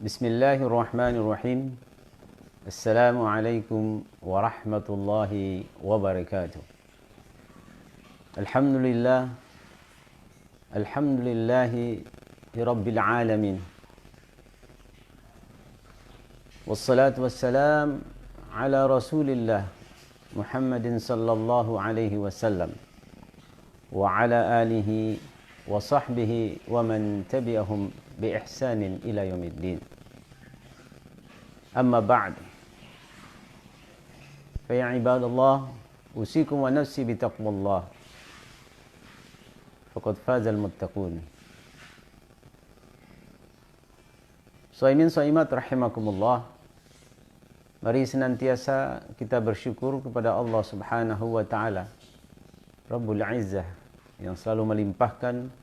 Bismillahirrahmanirrahim. Assalamualaikum warahmatullahi wabarakatuh. Alhamdulillah. Alhamdulillahi rabbil alamin. Wassalatu wassalam ala Rasulillah Muhammadin sallallahu alaihi wasallam wa ala alihi wa sahbihi wa man tabi'ahum bi ihsanin ila yaumiddin. Amma ba'd. Fa ya ibadallah, usikum wa nafsi bi taqwallah. Faqad fazal muttaqun. Shaimin shaimat rahimakumullah. Mari senantiasa kita bersyukur kepada Allah Subhanahu wa taala, Rabbul Izzah, yang selalu melimpahkan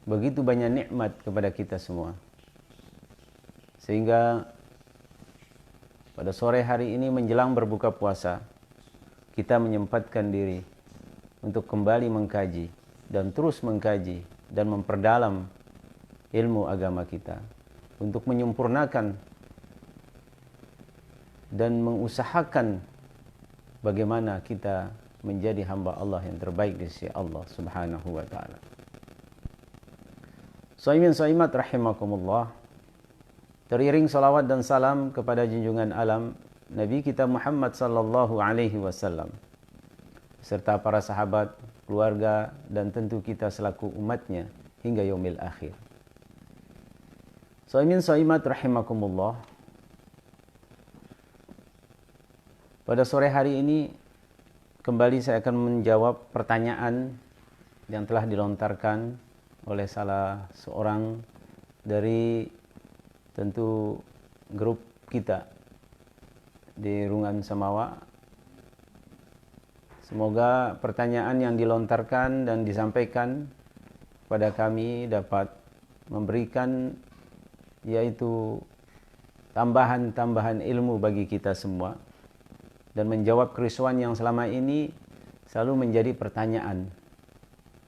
begitu banyak nikmat kepada kita semua. Sehingga pada sore hari ini menjelang berbuka puasa, kita menyempatkan diri untuk kembali mengkaji dan terus mengkaji dan memperdalam ilmu agama kita, untuk menyempurnakan dan mengusahakan bagaimana kita menjadi hamba Allah yang terbaik di sisi Allah Subhanahu wa taala. Shaimin shaimat rahimakumullah. Teriring salawat dan salam kepada junjungan alam Nabi kita Muhammad sallallahu alaihi wasallam serta para sahabat, keluarga, dan tentu kita selaku umatnya hingga yaumil akhir. Shaimin shaimat rahimakumullah. Pada sore hari ini kembali saya akan menjawab pertanyaan yang telah dilontarkan oleh salah seorang dari tentu grup kita di Rungan Samawa. Semoga pertanyaan yang dilontarkan dan disampaikan pada kami dapat memberikan yaitu tambahan-tambahan ilmu bagi kita semua dan menjawab kerisauan yang selama ini selalu menjadi pertanyaan,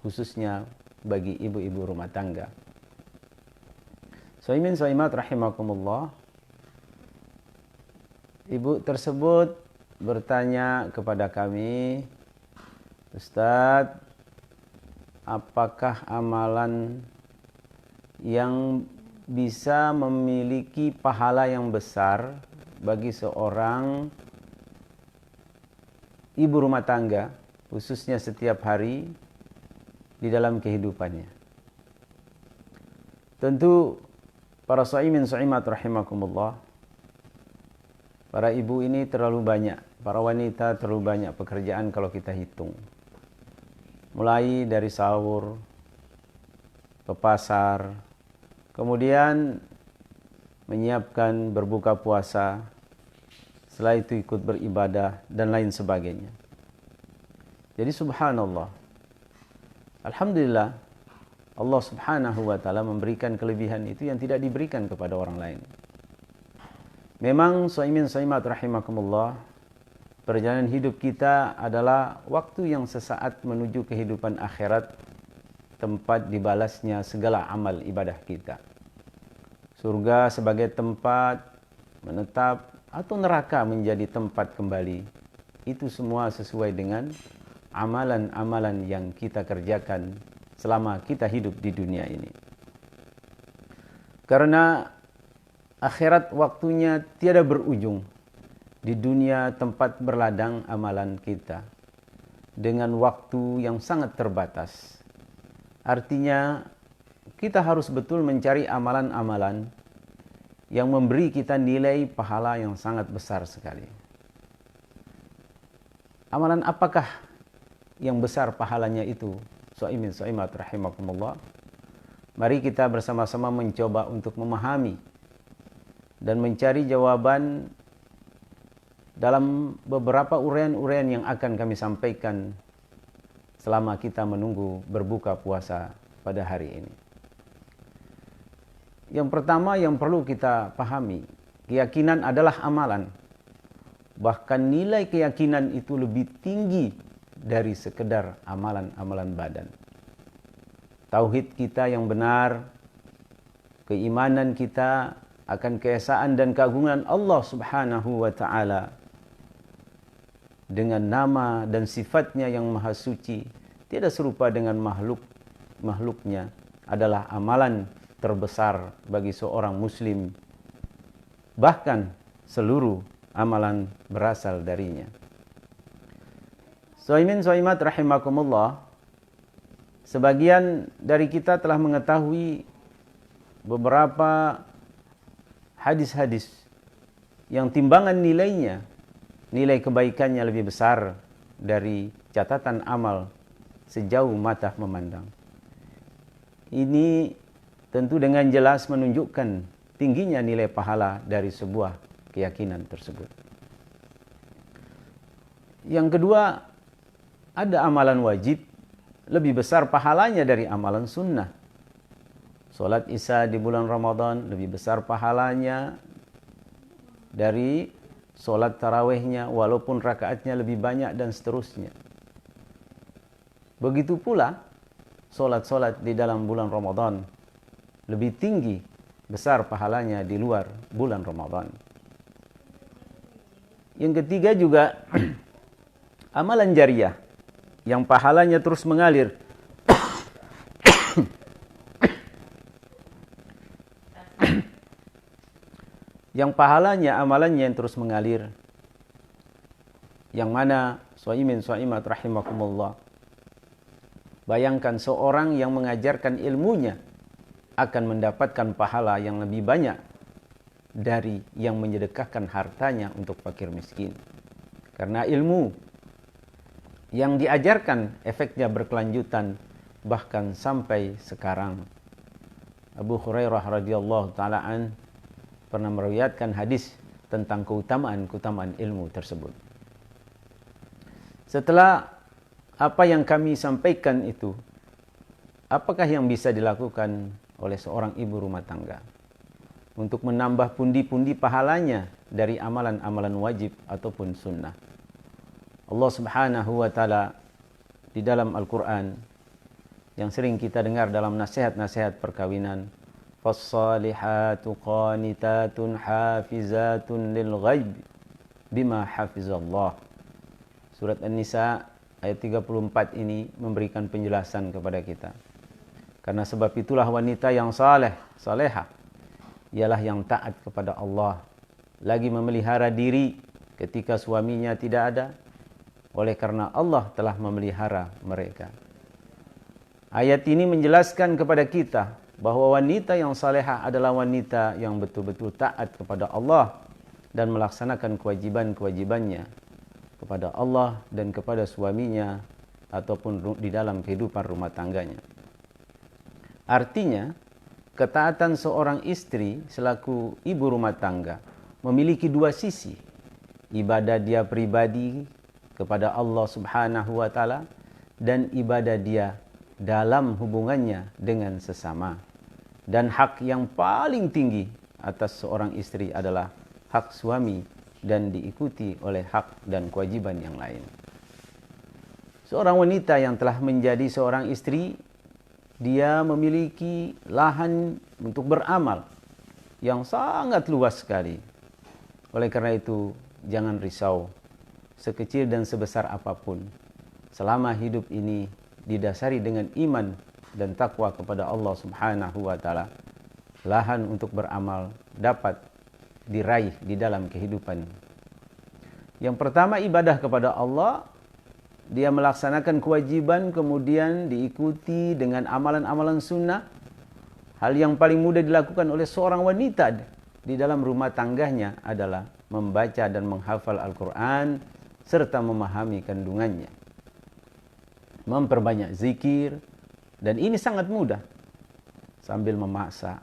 khususnya bagi ibu-ibu rumah tangga. Shaimin shaimat rahimakumullah. Ibu tersebut bertanya kepada kami, Ustadz, apakah amalan yang bisa memiliki pahala yang besar bagi seorang ibu rumah tangga, khususnya setiap hari di dalam kehidupannya? Tentu para shaimin shaimat rahimakumullah, para ibu ini terlalu banyak, para wanita terlalu banyak pekerjaan kalau kita hitung. Mulai dari sahur, ke pasar, kemudian menyiapkan berbuka puasa, setelah itu ikut beribadah dan lain sebagainya. Jadi subhanallah, alhamdulillah, Allah Subhanahu wa taala memberikan kelebihan itu yang tidak diberikan kepada orang lain. Memang shaimin shaimat rahimakumullah, perjalanan hidup kita adalah waktu yang sesaat menuju kehidupan akhirat, tempat dibalasnya segala amal ibadah kita. Surga sebagai tempat menetap atau neraka menjadi tempat kembali. Itu semua sesuai dengan amalan-amalan yang kita kerjakan selama kita hidup di dunia ini. Karena akhirat waktunya tiada berujung. Di dunia tempat berladang amalan kita dengan waktu yang sangat terbatas. Artinya kita harus betul mencari amalan-amalan yang memberi kita nilai pahala yang sangat besar sekali. Amalan apakah yang besar pahalanya itu? Shaimin shaimat rahimakumullah. Mari kita bersama-sama mencoba untuk memahami dan mencari jawaban dalam beberapa uraian-uraian yang akan kami sampaikan selama kita menunggu berbuka puasa pada hari ini. Yang pertama yang perlu kita pahami, keyakinan adalah amalan. Bahkan nilai keyakinan itu lebih tinggi dari sekedar amalan-amalan badan. Tauhid kita yang benar, keimanan kita akan keesaan dan keagungan Allah Subhanahu wa taala dengan nama dan sifatnya yang maha suci, tidak serupa dengan makhluknya adalah amalan terbesar bagi seorang muslim. Bahkan seluruh amalan berasal darinya. Shaimin shaimat rahimakumullah, sebagian dari kita telah mengetahui beberapa hadis-hadis yang timbangan nilainya, nilai kebaikannya lebih besar dari catatan amal sejauh mata memandang. Ini tentu dengan jelas menunjukkan tingginya nilai pahala dari sebuah keyakinan tersebut. Yang kedua, ada amalan wajib lebih besar pahalanya dari amalan sunnah. Salat Isya di bulan Ramadan lebih besar pahalanya dari salat tarawihnya walaupun rakaatnya lebih banyak dan seterusnya. Begitu pula salat-salat di dalam bulan Ramadan lebih tinggi besar pahalanya di luar bulan Ramadan. Yang ketiga juga amalan jariah yang pahalanya terus mengalir. Yang pahalanya, amalannya yang terus mengalir. Yang mana, shaimin shaimat rahimakumullah, bayangkan seorang yang mengajarkan ilmunya akan mendapatkan pahala yang lebih banyak dari yang menyedekahkan hartanya untuk fakir miskin. Karena ilmu yang diajarkan efeknya berkelanjutan bahkan sampai sekarang. Abu Hurairah radhiyallahu taala an pernah meriwayatkan hadis tentang keutamaan ilmu tersebut. Setelah apa yang kami sampaikan itu, apakah yang bisa dilakukan oleh seorang ibu rumah tangga untuk menambah pundi-pundi pahalanya dari amalan-amalan wajib ataupun sunnah? Allah Subhanahu wa taala di dalam Al-Qur'an yang sering kita dengar dalam nasihat-nasihat perkawinan, فَالصَّالِحَاتُ قَانِتَاتٌ حَافِظَاتٌ لِلْغَيْبِ بِمَا حَفِظَ اللَّهِ. Surat An-Nisa ayat 34 ini memberikan penjelasan kepada kita. Karena sebab itulah wanita yang salehah ialah yang taat kepada Allah, lagi memelihara diri ketika suaminya tidak ada, oleh karena Allah telah memelihara mereka. Ayat ini menjelaskan kepada kita bahwa wanita yang salehah adalah wanita yang betul-betul taat kepada Allah dan melaksanakan kewajiban-kewajibannya kepada Allah dan kepada suaminya ataupun di dalam kehidupan rumah tangganya. Artinya, ketaatan seorang istri selaku ibu rumah tangga memiliki dua sisi. Ibadah dia pribadi kepada Allah Subhanahu wa taala dan ibadah dia dalam hubungannya dengan sesama. Dan hak yang paling tinggi atas seorang istri adalah hak suami dan diikuti oleh hak dan kewajiban yang lain. Seorang wanita yang telah menjadi seorang istri, dia memiliki lahan untuk beramal yang sangat luas sekali. Oleh karena itu, jangan risau, sekecil dan sebesar apapun, selama hidup ini didasari dengan iman dan takwa kepada Allah Subhanahu wa taala, lahan untuk beramal dapat diraih di dalam kehidupan. Yang pertama, ibadah kepada Allah, dia melaksanakan kewajiban kemudian diikuti dengan amalan-amalan sunnah. Hal yang paling mudah dilakukan oleh seorang wanita di dalam rumah tangganya adalah membaca dan menghafal Al-Quran serta memahami kandungannya, memperbanyak zikir. Dan ini sangat mudah, sambil memasak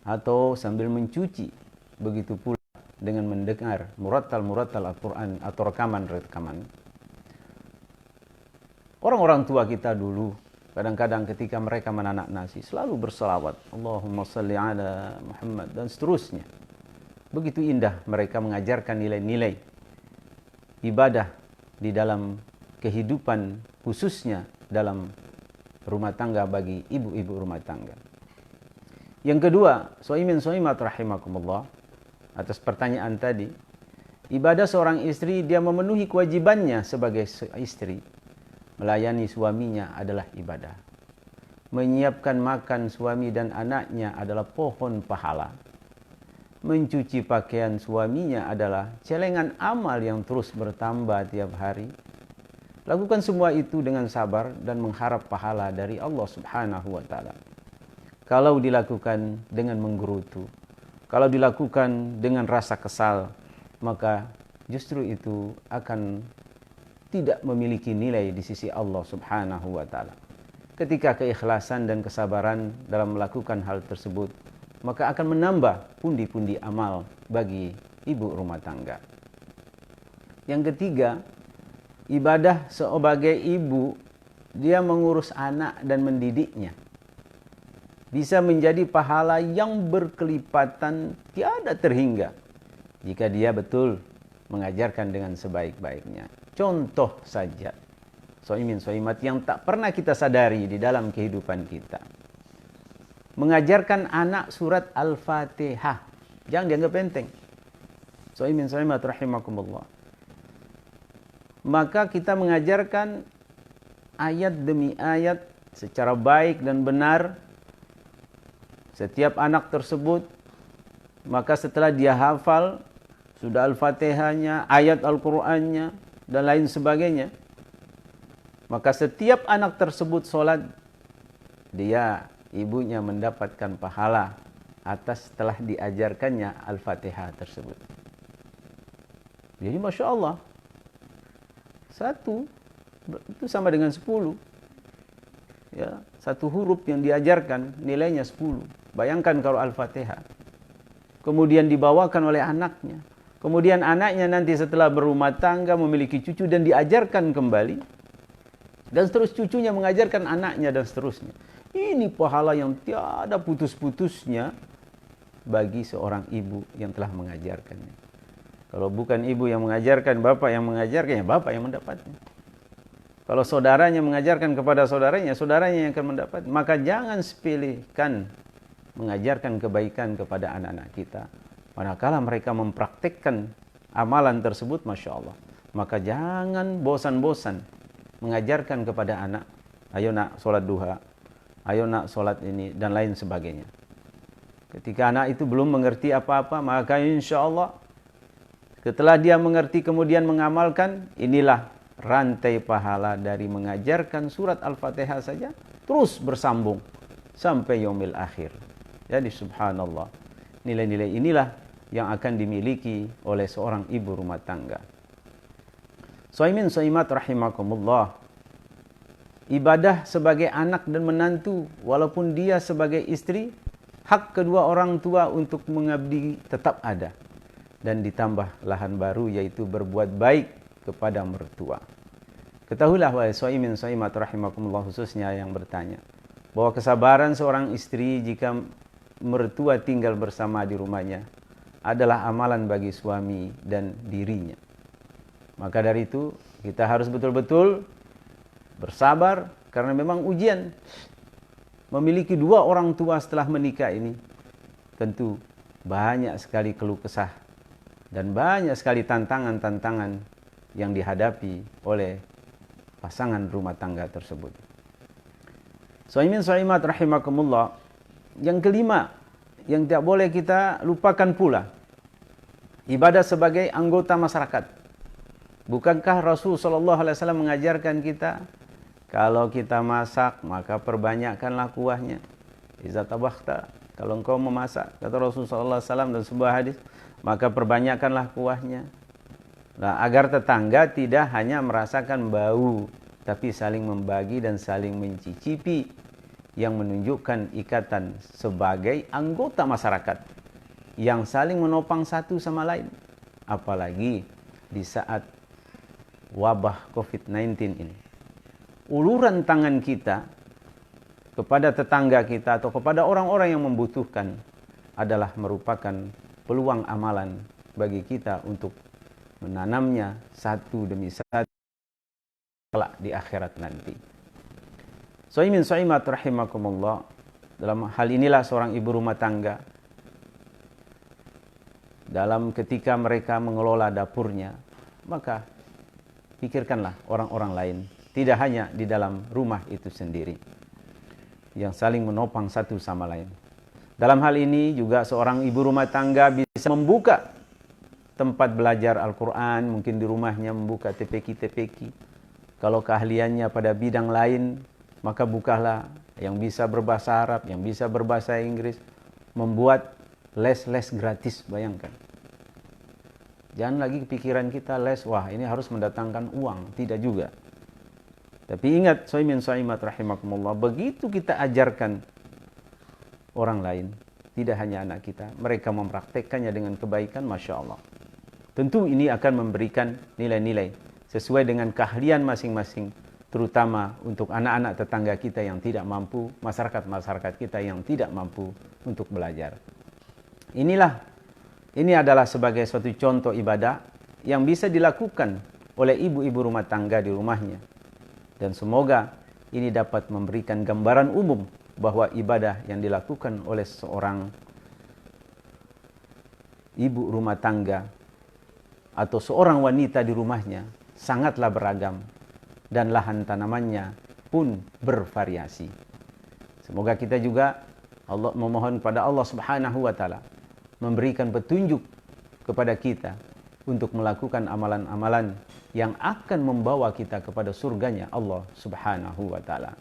atau sambil mencuci. Begitu pula dengan mendengar murattal Al-Quran atau rekaman. Orang-orang tua kita dulu, kadang-kadang ketika mereka menanak nasi, selalu berselawat, Allahumma salli ala Muhammad, dan seterusnya. Begitu indah mereka mengajarkan nilai-nilai ibadah di dalam kehidupan, khususnya dalam rumah tangga bagi ibu-ibu rumah tangga. Yang kedua, soimin soimat rahimakumullah, atas pertanyaan tadi, ibadah seorang istri, dia memenuhi kewajibannya sebagai istri. Melayani suaminya adalah ibadah. Menyiapkan makan suami dan anaknya adalah pohon pahala. Mencuci pakaian suaminya adalah celengan amal yang terus bertambah tiap hari. Lakukan semua itu dengan sabar dan mengharap pahala dari Allah Subhanahu wa taala. Kalau dilakukan dengan menggerutu, kalau dilakukan dengan rasa kesal, maka justru itu akan tidak memiliki nilai di sisi Allah Subhanahu wa taala. Ketika keikhlasan dan kesabaran dalam melakukan hal tersebut, maka akan menambah pundi-pundi amal bagi ibu rumah tangga. Yang ketiga, ibadah sebagai ibu, dia mengurus anak dan mendidiknya. Bisa menjadi pahala yang berkelipatan tiada terhingga jika dia betul mengajarkan dengan sebaik-baiknya. Contoh saja, soimin soimat yang tak pernah kita sadari di dalam kehidupan kita. Mengajarkan anak surat Al-Fatihah. Jangan dianggap enteng. Soimin soimat rahimakumullah. Maka kita mengajarkan ayat demi ayat secara baik dan benar. Setiap anak tersebut, maka setelah dia hafal, sudah Al-Fatihahnya, ayat Al-Qur'annya, dan lain sebagainya, maka setiap anak tersebut sholat, dia, ibunya mendapatkan pahala atas telah diajarkannya Al-Fatihah tersebut. Jadi Masya Allah, satu, itu sama dengan 10. Ya, satu huruf yang diajarkan nilainya 10. Bayangkan kalau Al-Fatihah. Kemudian dibawakan oleh anaknya. Kemudian anaknya nanti setelah berumah tangga memiliki cucu dan diajarkan kembali. Dan terus cucunya mengajarkan anaknya dan seterusnya. Ini pahala yang tiada putus-putusnya bagi seorang ibu yang telah mengajarkannya. Kalau bukan ibu yang mengajarkan, bapak yang mengajarkannya, bapak yang mendapatnya. Kalau saudaranya mengajarkan kepada saudaranya, saudaranya yang akan mendapat. Maka jangan sepelekan mengajarkan kebaikan kepada anak-anak kita. Manakala mereka mempraktikkan amalan tersebut, Masya Allah. Maka jangan bosan-bosan mengajarkan kepada anak. Ayo nak sholat duha. Ayo nak sholat ini dan lain sebagainya. Ketika anak itu belum mengerti apa-apa, maka insya Allah setelah dia mengerti kemudian mengamalkan, inilah rantai pahala dari mengajarkan surat Al-Fatihah saja terus bersambung sampai yaumil akhir. Jadi subhanallah, nilai-nilai inilah yang akan dimiliki oleh seorang ibu rumah tangga. Soimin soimat rahimakumullah. Ibadah sebagai anak dan menantu, walaupun dia sebagai istri, hak kedua orang tua untuk mengabdi tetap ada. Dan ditambah lahan baru, yaitu berbuat baik kepada mertua. Ketahuilah wahai soimin soimat rahimakumullah, khususnya yang bertanya, bahwa kesabaran seorang istri jika mertua tinggal bersama di rumahnya adalah amalan bagi suami dan dirinya. Maka dari itu kita harus betul-betul bersabar, karena memang ujian memiliki dua orang tua setelah menikah ini tentu banyak sekali keluh kesah dan banyak sekali tantangan-tantangan yang dihadapi oleh pasangan rumah tangga tersebut. Soimin soimat rahimakumullah. Yang kelima, yang tidak boleh kita lupakan pula, ibadah sebagai anggota masyarakat. Bukankah Rasul SAW mengajarkan kita, kalau kita masak, maka perbanyakkanlah kuahnya. Iza tabakhta, kalau engkau memasak, kata Rasul SAW dalam sebuah hadis, maka perbanyakkanlah kuahnya. Nah, agar tetangga tidak hanya merasakan bau, tapi saling membagi dan saling mencicipi, yang menunjukkan ikatan sebagai anggota masyarakat yang saling menopang satu sama lain. Apalagi di saat wabah COVID-19 ini. Uluran tangan kita kepada tetangga kita atau kepada orang-orang yang membutuhkan adalah merupakan peluang amalan bagi kita untuk menanamnya satu demi satu kelak di akhirat nanti. Soimin soimat rahimakumullah. Dalam hal inilah seorang ibu rumah tangga, dalam ketika mereka mengelola dapurnya, maka pikirkanlah orang-orang lain, tidak hanya di dalam rumah itu sendiri, yang saling menopang satu sama lain. Dalam hal ini juga seorang ibu rumah tangga bisa membuka tempat belajar Al-Quran, mungkin di rumahnya membuka TPQ. Kalau keahliannya pada bidang lain, maka bukalah yang bisa berbahasa Arab, yang bisa berbahasa Inggris, membuat les-les gratis, bayangkan. Jangan lagi pikiran kita les, wah ini harus mendatangkan uang, tidak juga. Tapi ingat, shaimin shaimat rahimakumullah, begitu kita ajarkan orang lain, tidak hanya anak kita, mereka mempraktekkannya dengan kebaikan, Masya Allah. Tentu ini akan memberikan nilai-nilai sesuai dengan keahlian masing-masing, terutama untuk anak-anak tetangga kita yang tidak mampu, masyarakat-masyarakat kita yang tidak mampu untuk belajar. Ini adalah sebagai suatu contoh ibadah yang bisa dilakukan oleh ibu-ibu rumah tangga di rumahnya. Dan semoga ini dapat memberikan gambaran umum bahwa ibadah yang dilakukan oleh seorang ibu rumah tangga atau seorang wanita di rumahnya sangatlah beragam dan lahan tanamannya pun bervariasi. Semoga kita juga memohon kepada Allah Subhanahu wa taala memberikan petunjuk kepada kita untuk melakukan amalan-amalan yang akan membawa kita kepada surganya Allah Subhanahu wa taala.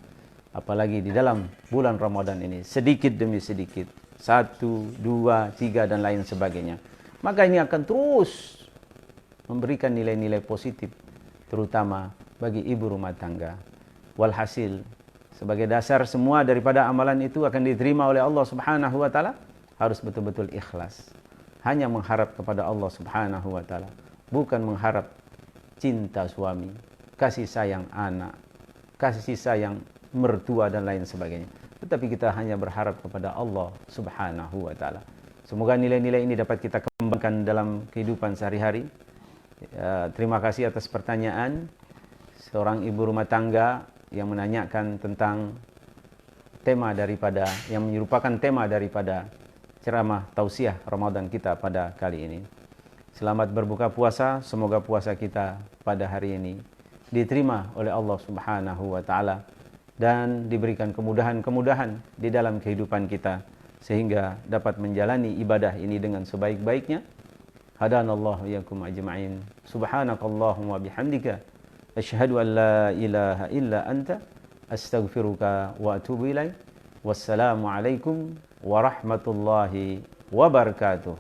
Apalagi di dalam bulan Ramadan ini, sedikit demi sedikit, 1, 2, 3 dan lain sebagainya. Maka ini akan terus memberikan nilai-nilai positif, terutama bagi ibu rumah tangga. Walhasil, sebagai dasar semua daripada amalan itu akan diterima oleh Allah Subhanahu wa taala, harus betul-betul ikhlas. Hanya mengharap kepada Allah Subhanahu wa taala, bukan mengharap cinta suami, kasih sayang anak, kasih sayang mertua dan lain sebagainya. Tetapi kita hanya berharap kepada Allah Subhanahu wa taala. Semoga nilai-nilai ini dapat kita kembangkan dalam kehidupan sehari-hari. Terima kasih atas pertanyaan seorang ibu rumah tangga yang menanyakan tentang tema daripada, yang menyerupakan tema daripada ceramah tausiah Ramadan kita pada kali ini. Selamat berbuka puasa, semoga puasa kita pada hari ini diterima oleh Allah Subhanahu wa taala dan diberikan kemudahan-kemudahan di dalam kehidupan kita sehingga dapat menjalani ibadah ini dengan sebaik-baiknya. Hadanallahu iyyakum ajma'in. Subhanakallahumma bihamdika asyhadu an la ilaha illa anta astaghfiruka wa atubu ilaik. Wassalamu alaikum warahmatullahi wabarakatuh.